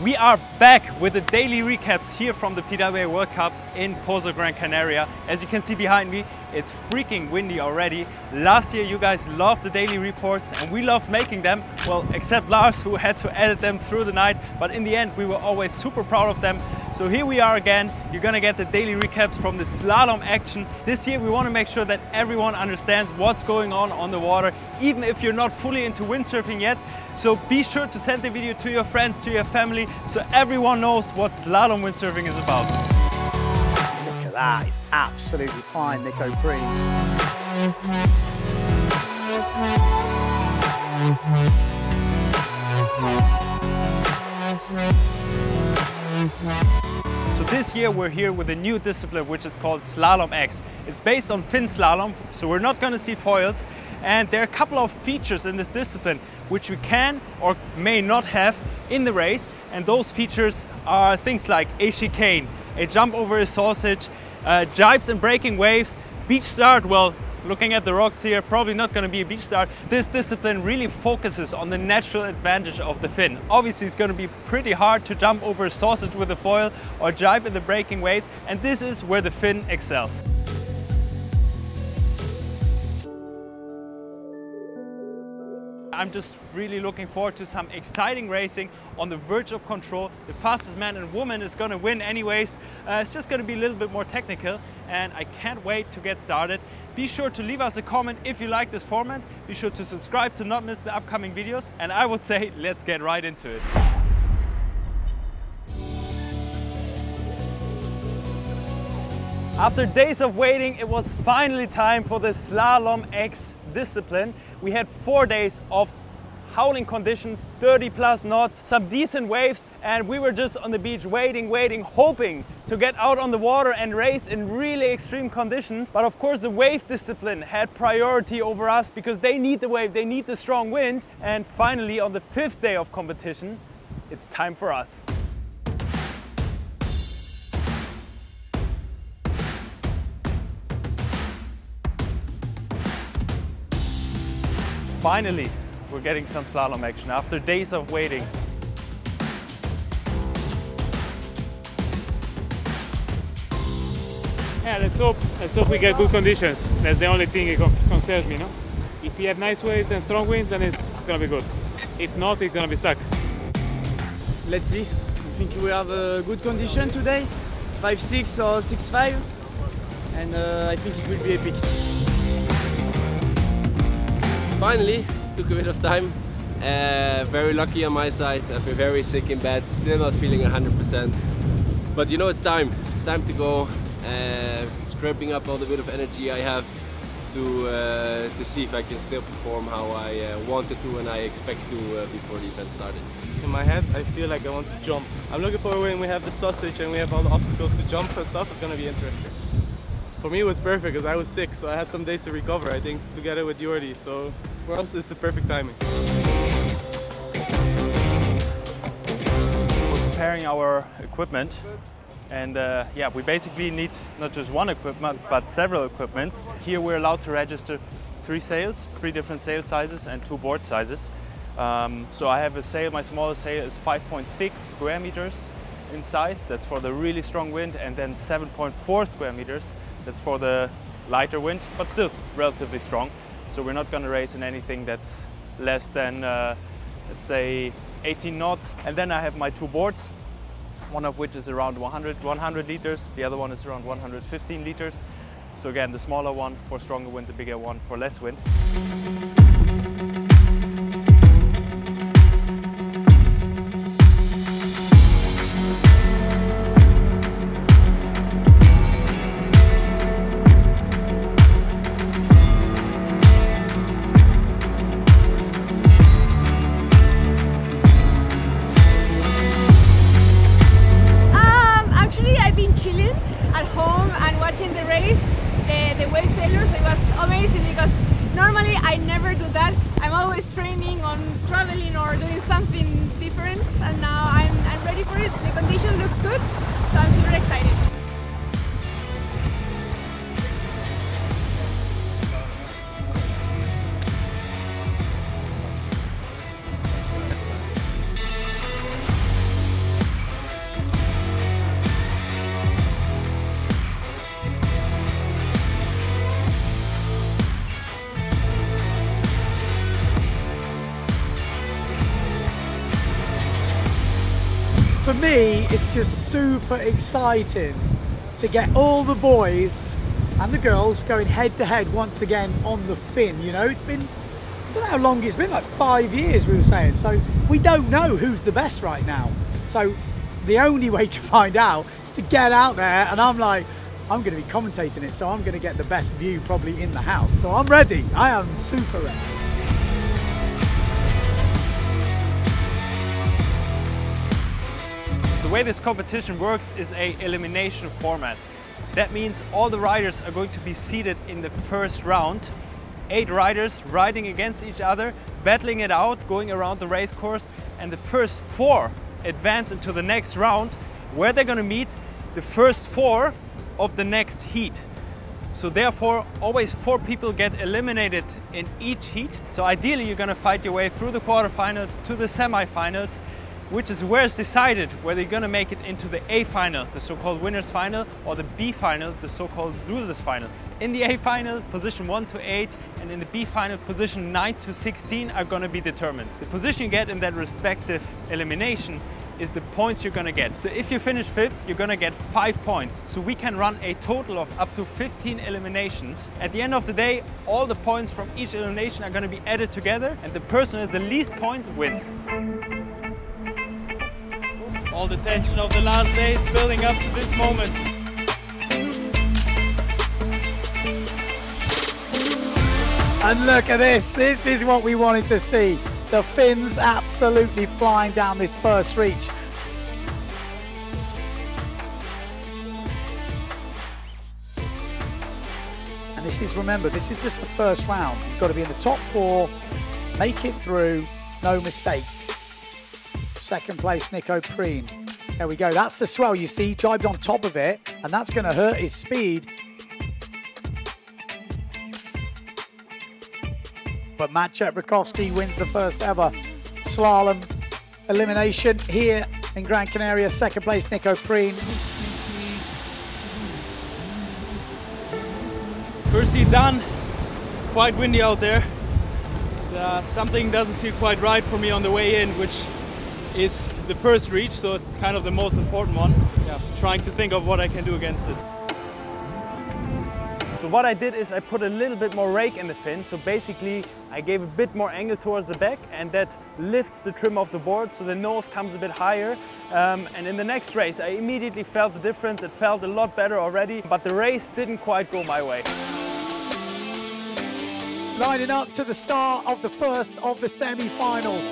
We are back with the daily recaps here from the PWA World Cup in Pozo, Gran Canaria. As you can see behind me, it's freaking windy already. Last year you guys loved the daily reports and we loved making them. Well, except Lars, who had to edit them through the night, but in the end we were always super proud of them. So here we are again. You're gonna get the daily recaps from the slalom action. This year we want to make sure that everyone understands what's going on the water, even if you're not fully into windsurfing yet. So be sure to send the video to your friends, to your family, so everyone knows what slalom windsurfing is about. Look at that, it's absolutely fine, Nico Green. So this year we're here with a new discipline which is called SLALOM X. It's based on fin slalom, so we're not going to see foils. And there are a couple of features in this discipline which we can or may not have in the race. And those features are things like a chicane, a jump over a sausage, jibes and breaking waves, beach start. Well, looking at the rocks here, probably not going to be a beach start. This discipline really focuses on the natural advantage of the fin. Obviously it's going to be pretty hard to jump over a sausage with a foil or jibe in the breaking waves, and this is where the fin excels. I'm just really looking forward to some exciting racing on the verge of control. The fastest man and woman is going to win anyways. It's just going to be a little bit more technical and I can't wait to get started. Be sure to leave us a comment if you like this format. Be sure to subscribe to not miss the upcoming videos, and I would say let's get right into it. After days of waiting, it was finally time for the SLALOM X discipline. We had 4 days of howling conditions, 30+ knots, some decent waves, and we were just on the beach waiting, hoping to get out on the water and race in really extreme conditions. But of course the wave discipline had priority over us because they need the wave, they need the strong wind. And finally on the 5th day of competition, it's time for us. Finally, we're getting some slalom action after days of waiting. Yeah, let's hope we get good conditions. That's the only thing that concerns me, no? If we have nice waves and strong winds, then it's gonna be good. If not, it's gonna be stuck. Let's see. I think we have a good condition today, 5.6 or 6.5, and I think it will be epic. Finally, took a bit of time. Very lucky on my side. I've been very sick in bed, still not feeling 100%. But you know, it's time. It's time to go. Scraping up all the bit of energy I have to see if I can still perform how I wanted to and I expect to before the event started. In my head, I feel like I want to jump. I'm looking forward when we have the sausage and we have all the obstacles to jump and stuff. It's gonna be interesting. For me it was perfect because I was sick, so I had some days to recover, I think, together with Jordi. So for us it's the perfect timing. We're preparing our equipment, and yeah, we basically need not just one equipment but several equipments. Here we're allowed to register 3 sails, 3 different sail sizes and 2 board sizes. So I have a sail, my smallest sail is 5.6 square meters in size, that's for the really strong wind, and then 7.4 square meters. That's for the lighter wind, but still relatively strong. So we're not going to race in anything that's less than, let's say, 18 knots. And then I have my 2 boards, one of which is around 100 liters. The other one is around 115 liters. So again, the smaller one for stronger wind, the bigger one for less wind. The wave sailors, it was amazing because normally I never do that. I'm always training on traveling or doing something different, and now I'm ready for it. The condition looks good, so I'm super excited. For me, it's just super exciting to get all the boys and the girls going head to head once again on the fin. You know, it's been, I don't know how long it's been, like 5 years we were saying. So we don't know who's the best right now. So the only way to find out is to get out there, and I'm like, I'm going to be commentating it, so I'm going to get the best view probably in the house. So I'm ready. I am super ready. The way this competition works is an elimination format. That means all the riders are going to be seated in the first round. 8 riders riding against each other, battling it out, going around the race course, and the first 4 advance into the next round, where they're going to meet the first 4 of the next heat. So therefore, always 4 people get eliminated in each heat. So ideally, you're going to fight your way through the quarterfinals to the semifinals, which is where it's decided whether you're going to make it into the A final, the so-called winners final, or the B final, the so-called losers final. In the A final, position 1 to 8, and in the B final, position 9 to 16 are going to be determined. The position you get in that respective elimination is the points you're going to get. So if you finish 5th, you're going to get 5 points. So we can run a total of up to 15 eliminations. At the end of the day, all the points from each elimination are going to be added together, and the person who has the least points wins. All the tension of the last days building up to this moment. And look at this. This is what we wanted to see. The fins absolutely flying down this first reach. And this is, remember, this is just the first round. You've got to be in the top 4, make it through, no mistakes. Second place, Nico Preen. There we go. That's the swell. You see, he jibed on top of it, and that's going to hurt his speed. But Maciej Rakowski wins the first ever slalom elimination here in Gran Canaria. Second place, Nico Preen. First heat done. Quite windy out there. Something doesn't feel quite right for me on the way in, which is the first reach, so it's kind of the most important one. Yeah, trying to think of what I can do against it. So what I did is I put a little bit more rake in the fin. So basically I gave a bit more angle towards the back, and that lifts the trim of the board, so the nose comes a bit higher. And in the next race I immediately felt the difference. It felt a lot better already, but the race didn't quite go my way. Lining up to the start of the first of the semi-finals.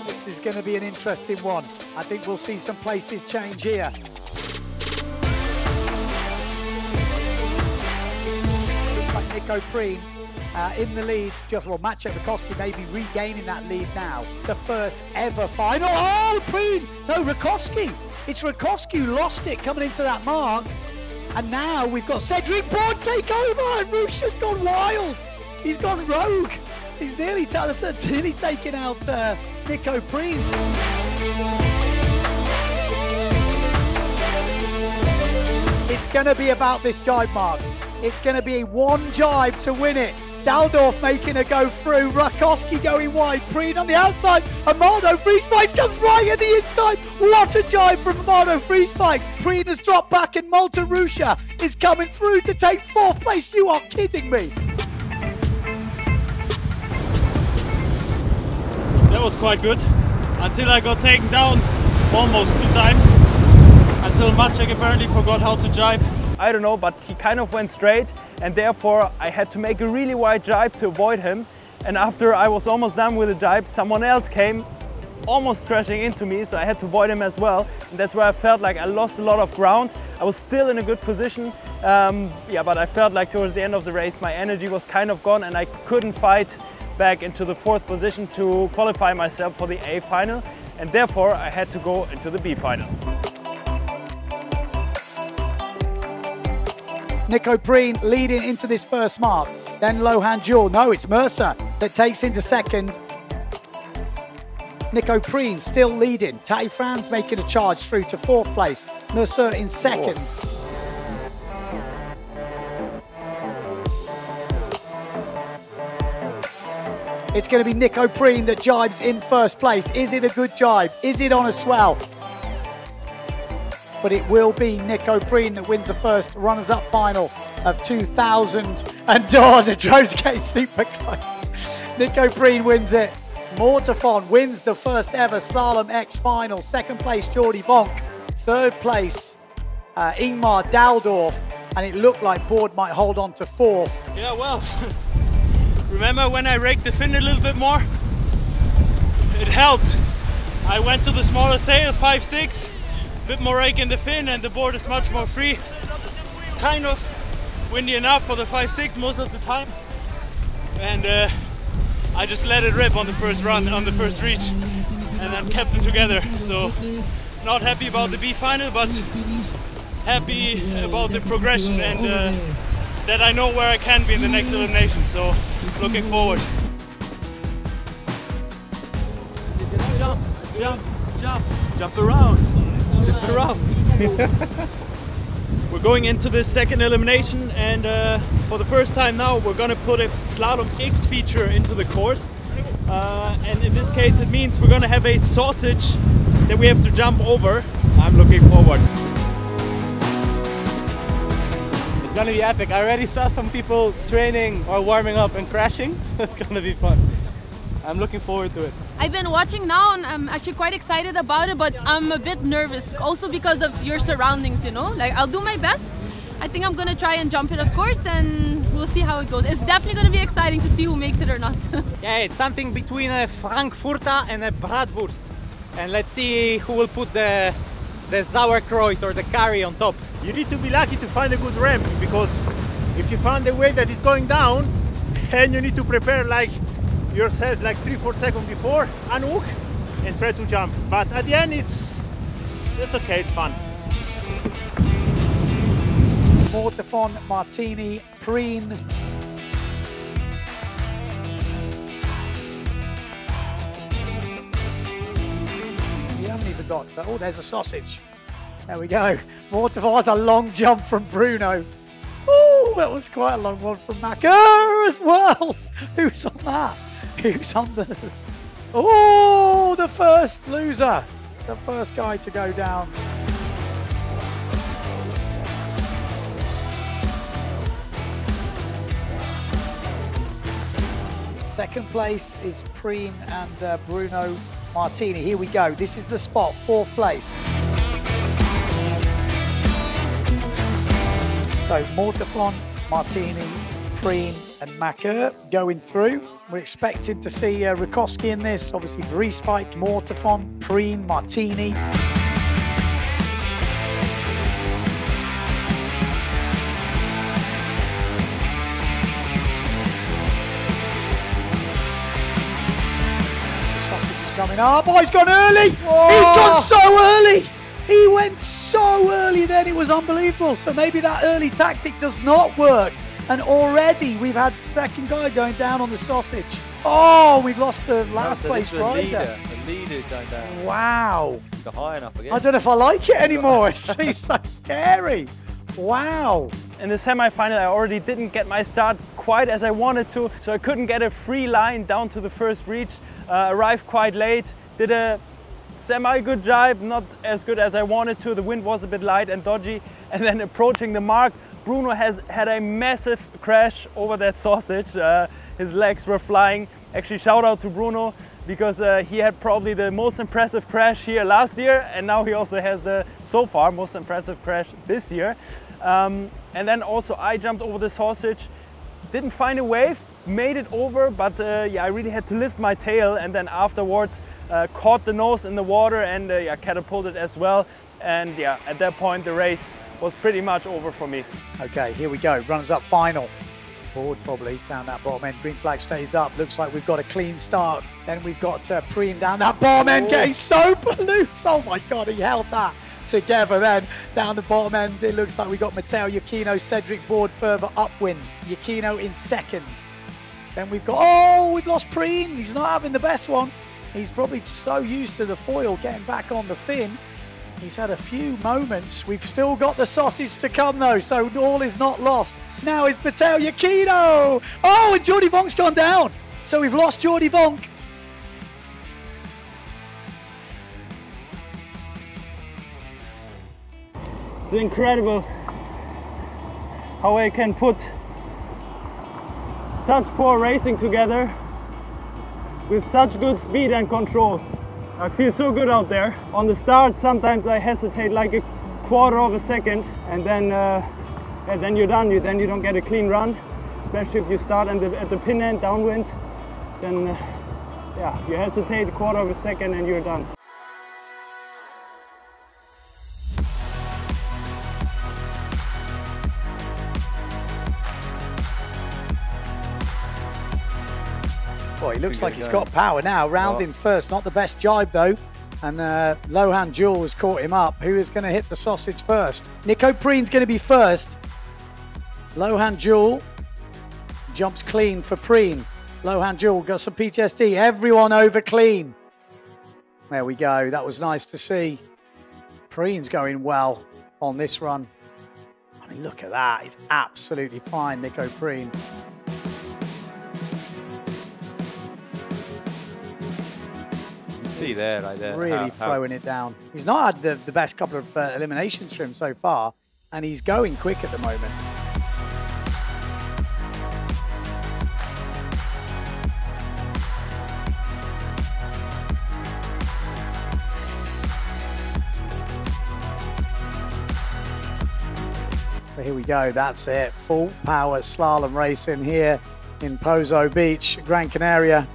This is going to be an interesting one. I think we'll see some places change here. Looks like Nico Preen in the lead. Well, Maciej Rakowski may be regaining that lead now. The first ever final. Oh, Preen! No, Rakowski. It's Rakowski who lost it coming into that mark. And now we've got Cedric Board take over, and Rusha's gone wild. He's gone rogue. He's nearly taken out Nico Preen. It's going to be about this jibe, Mark. It's going to be one jibe to win it. Daldorf making a go through, Rakowski going wide, Preen on the outside, Amado Frieswijk comes right at the inside. What a jibe from Amado Frieswijk. Preen has dropped back, and Malta Rusha is coming through to take 4th place. You are kidding me. That was quite good, until I got taken down almost 2 times, until Maciej apparently forgot how to jibe. I don't know, but he kind of went straight, and therefore I had to make a really wide jibe to avoid him. And after I was almost done with the jibe, someone else came almost crashing into me, so I had to avoid him as well. And that's where I felt like I lost a lot of ground. I was still in a good position, yeah, but I felt like towards the end of the race my energy was kind of gone, and I couldn't fight back into the 4th position to qualify myself for the A final, and therefore I had to go into the B final. Nico Preen leading into this first mark. Then Lohan Jewel. No, it's Mercer that takes into second. Nico Preen still leading. Tay Franz making a charge through to 4th place. Mercer in second. It's going to be Nico Preen that jibes in first place. Is it a good jibe? Is it on a swell? But it will be Nico Preen that wins the first runners-up final of 2000. And the drones get super close. Nico Preen wins it. Mortafon wins the first ever SLALOM X final. Second place, Jordi Bonk. Third place, Ingmar Daldorf. And it looked like Board might hold on to fourth. Yeah, well, remember when I raked the fin a little bit more? It helped. I went to the smaller sail, 5.6. Bit more rake in the fin and the board is much more free. It's kind of windy enough for the 5.6 most of the time, and I just let it rip on the first run, on the first reach, and then kept it together. So not happy about the B final, but happy about the progression and that I know where I can be in the next elimination, so looking forward. Jump, jump, jump, jump around. We're going into the second elimination, and for the first time now we're gonna put a SLALOM X feature into the course, and in this case it means we're gonna have a sausage that we have to jump over. I'm looking forward. It's gonna be epic. I already saw some people training or warming up and crashing. It's gonna be fun. I'm looking forward to it. I've been watching now and I'm actually quite excited about it, but I'm a bit nervous also because of your surroundings, you know? Like, I'll do my best. I think I'm gonna try and jump it, of course, and we'll see how it goes. It's definitely gonna be exciting to see who makes it or not. Yeah, it's something between a Frankfurter and a Bratwurst. And let's see who will put the Sauerkraut or the curry on top. You need to be lucky to find a good ramp, because if you find a wave that is going down, then you need to prepare like yourself like 3-4 seconds before, unhook and try to jump. But at the end it's okay, it's fun. Mortafon, Martini, Preen. We haven't even got, oh, there's a sausage. There we go. Mortafon has a long jump from Bruno. Oh, that was quite a long one from Macker as well. Who's on that? Who's on the... Oh, the first loser. The first guy to go down. Second place is Preen and Bruno Martini. Here we go. This is the spot. Fourth place. So Mortafon, Martini, Preen and Macker going through. We're expecting to see Rikoski in this. Obviously Vriespike, Mortafon, Preen, Martini. Coming up. Oh, he's gone early. Oh. He's gone so early. He went so early then, it was unbelievable. So maybe that early tactic does not work. And already we've had second guy going down on the sausage. Oh, we've lost the last place rider. The leader going down. Wow. Go high enough again. I don't know if I like it anymore. It's so scary. Wow. In the semi-final I already didn't get my start quite as I wanted to, so I couldn't get a free line down to the first reach. Arrived quite late, did a semi-good jibe, not as good as I wanted to. The wind was a bit light and dodgy, and then approaching the mark, Bruno has had a massive crash over that sausage. His legs were flying. Actually, shout out to Bruno, because he had probably the most impressive crash here last year, and now he also has the, so far, most impressive crash this year. And then also I jumped over the sausage, didn't find a wave, made it over, but yeah, I really had to lift my tail, and then afterwards caught the nose in the water and yeah, catapulted as well. And yeah, at that point the race was pretty much over for me. Okay, here we go, runners up final. Board probably down that bottom end, green flag stays up. Looks like we've got a clean start. Then we've got Preen down that bottom end, getting so loose. Oh my God, he held that together then. Down the bottom end, it looks like we got Matteo Giacchino, Cedric Board further upwind. Giacchino in second. Then we've got, oh, we've lost Preen. He's not having the best one. He's probably so used to the foil getting back on the fin. He's had a few moments. We've still got the sausage to come though, so all is not lost. Now it's Matteo Giacchino. Oh, and Jordi Bonk's gone down. So we've lost Jordi Vonk. It's incredible how I can put such poor racing together with such good speed and control. I feel so good out there. On the start, sometimes I hesitate like a quarter of a second, and then you're done. Then you don't get a clean run, especially if you start at the pin end downwind. Then yeah, you hesitate a quarter of a second and you're done. Well, he looks like he's got power now. Rounding first, not the best jibe though. And Lohan Jewel has caught him up. Who is going to hit the sausage first? Nico Preen's going to be first. Lohan Jewel jumps clean for Preen. Lohan Jewel got some PTSD. Everyone over clean. There we go. That was nice to see. Preen's going well on this run. I mean, look at that. He's absolutely fine, Nico Preen. See there, like there. Really throwing it down. He's not had the best couple of eliminations for him so far, and he's going quick at the moment. But here we go, that's it. Full power slalom racing here in Pozo Beach, Gran Canaria.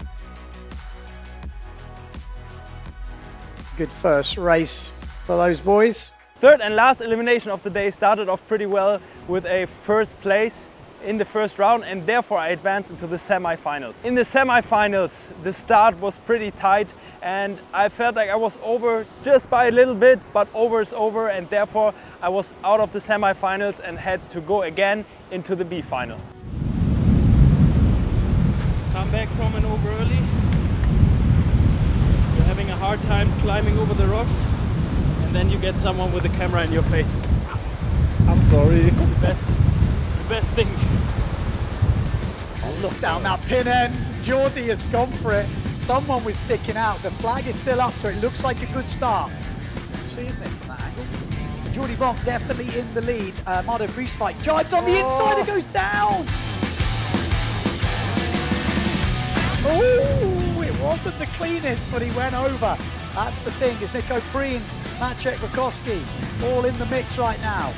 Good first race for those boys. Third and last elimination of the day started off pretty well with a first place in the first round, and therefore I advanced into the semi-finals. In the semi-finals, the start was pretty tight and I felt like I was over just by a little bit, but over is over, and therefore I was out of the semi-finals and had to go again into the B final. Come back from an over early. Having a hard time climbing over the rocks, and then you get someone with a camera in your face. I'm sorry. It's the best thing. Oh, look down that pin end. Jordi has gone for it. Someone was sticking out. The flag is still up, so it looks like a good start. You see, isn't it, from that angle? Jordi Vonk definitely in the lead. Mardo Vrieswijk jibes on the inside, it goes down. Oh! It wasn't the cleanest, but he went over. That's the thing, is Nico Preen, Maciek Rakowski, all in the mix right now.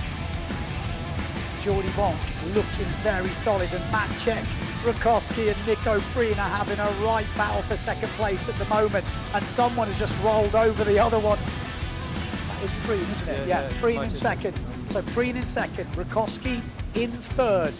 Jordi Vonk looking very solid, and Maciek Rakowski and Nico Preen are having a right battle for second place at the moment, and someone has just rolled over the other one. That is Preen, isn't it? Yeah, Preen in second. So Preen in second, Rakowski in third.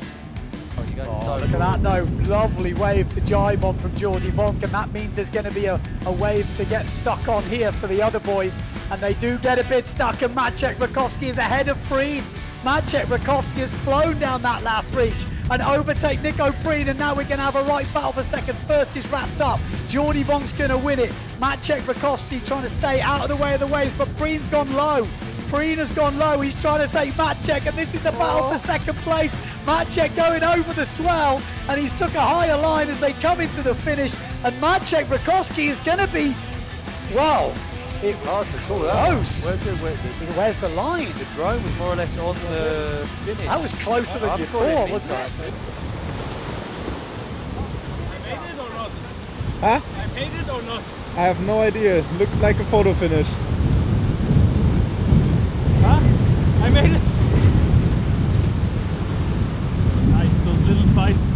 Oh, look at that though, lovely wave to jibe on from Jordi Vonk, and that means there's going to be a wave to get stuck on here for the other boys, and they do get a bit stuck, and Maciek Rakowski is ahead of Preen. Maciek Rakowski has flown down that last reach and overtake Nico Preen, and now we're going to have a right battle for second. First is wrapped up, Jordi Vonk's going to win it. Maciek Rakowski trying to stay out of the way of the waves, but Preen's gone low. Preen has gone low, he's trying to take Maciek, and this is the battle for second place. Maciek going over the swell, and he's took a higher line as they come into the finish, and Maciek Rakowski is going to be, well, it was hard to call close. Where's the line? The drone was more or less on the finish. That was closer than you thought, wasn't it? I made it or not? Huh? I made it or not? I have no idea. Looked like a photo finish. Huh? I made it! Nice, those little fights.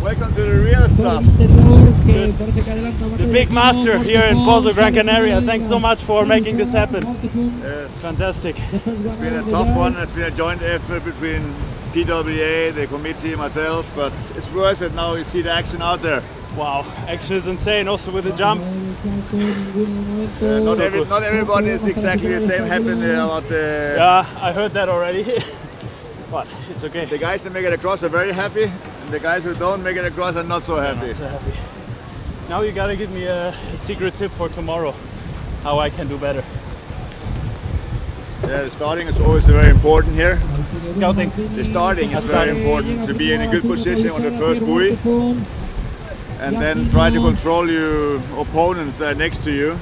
Welcome to the real stuff. The big master here in Pozo, Gran Canaria. Thanks so much for making this happen. Yes. Fantastic. It's been a tough one. It's been a joint effort between PWA, the committee, myself, but it's worth it now. You see the action out there. Wow, action is insane, also with the jump. Not everybody is exactly the same happy about the... Yeah, I heard that already. But it's okay. The guys that make it across are very happy, and the guys who don't make it across are not so happy. Not so happy. Now you gotta give me a secret tip for tomorrow, how I can do better. Yeah, the starting is always very important here. Scouting. The starting is very important, to be in a good position on the first buoy and then try to control your opponents next to you,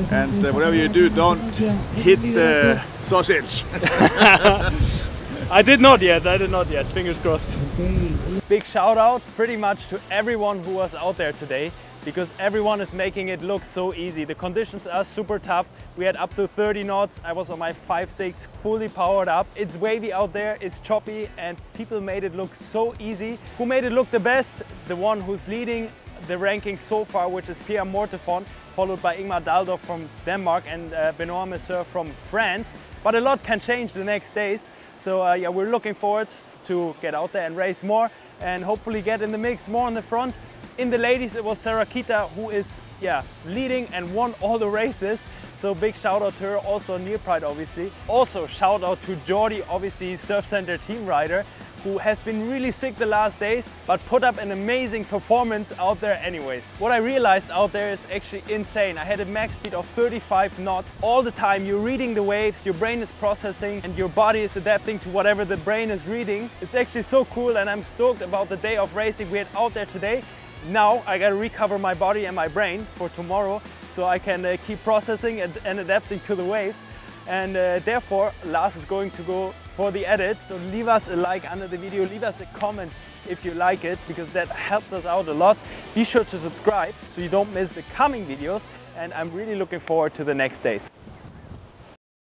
and whatever you do, don't hit the sausage. I did not yet, fingers crossed. Big shout out pretty much to everyone who was out there today, because everyone is making it look so easy. The conditions are super tough. We had up to 30 knots. I was on my 5.6 fully powered up. It's wavy out there, it's choppy, and people made it look so easy. Who made it look the best? The one who's leading the ranking so far, which is Pierre Mortefond, followed by Ingmar Daldorf from Denmark and Benoit Messer from France. But a lot can change the next days. So yeah, we're looking forward to get out there and race more and hopefully get in the mix more on the front. In the ladies, it was Sarah Kita who is leading and won all the races. So big shout out to her, also Near Pride obviously. Also shout out to Jordi, obviously Surf Center team rider, who has been really sick the last days, but put up an amazing performance out there anyways. What I realized out there is actually insane. I had a max speed of 35 knots. All the time you're reading the waves, your brain is processing and your body is adapting to whatever the brain is reading. It's actually so cool, and I'm stoked about the day of racing we had out there today. Now I gotta recover my body and my brain for tomorrow, so I can keep processing and adapting to the waves. And therefore Lars is going to go for the edit. So leave us a like under the video, leave us a comment if you like it, because that helps us out a lot. Be sure to subscribe so you don't miss the coming videos, and I'm really looking forward to the next days.